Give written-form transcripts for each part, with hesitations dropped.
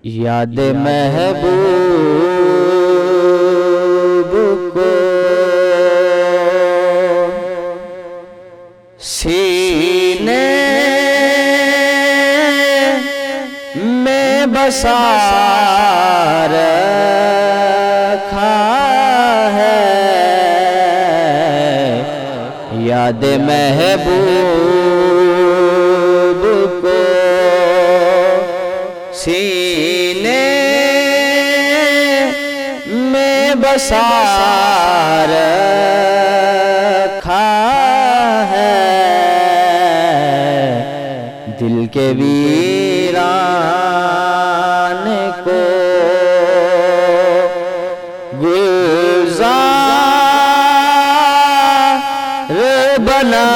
याद महबूब को सीने में बसा रखा है। याद महबूब को सीने में बसा रखा है। दिल के वीरान को गुलजार बना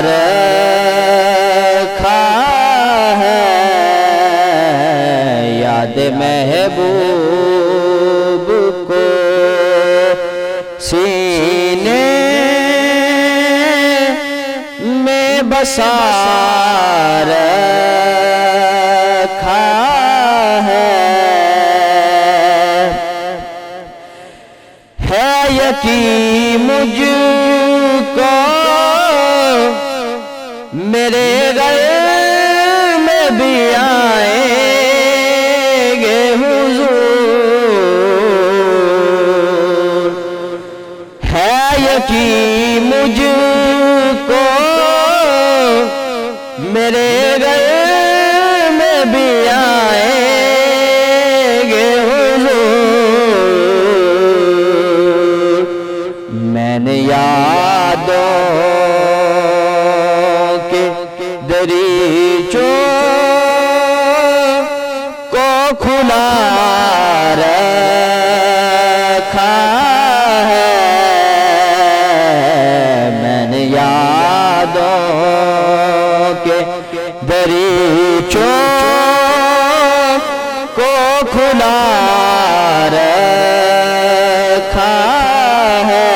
रखा है। याद महबूब को सीने में बसा रखा है यकीन मुझको मेरे गले में भी आएंगे हुजूर। है यकीन मुझको मेरे गले में भी आएंगे हुजूर। मैंने यादों के दरीचों को खुला रखा है। मैंने यादों के दरीचों को खुला रखा है।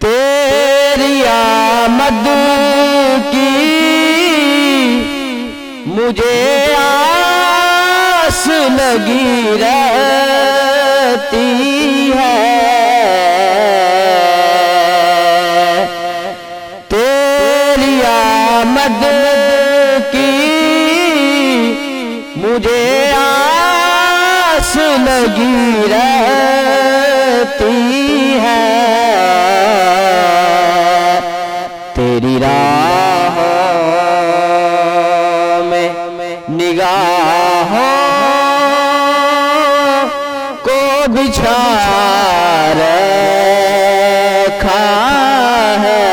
तेरी आमद की मुझे आस लगी रहती है। तेरी आमद की मुझे आस लगी रहती है। तेरी राहों में निगाहों को बिछा रखा है।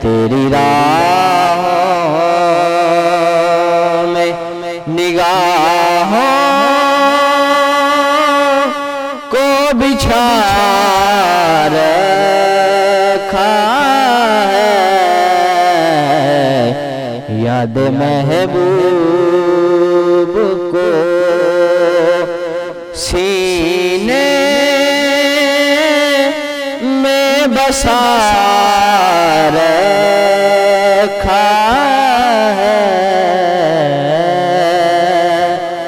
तेरी राहों में निगाहों को बिछा रखा है। याद महबूब को सीने में बसा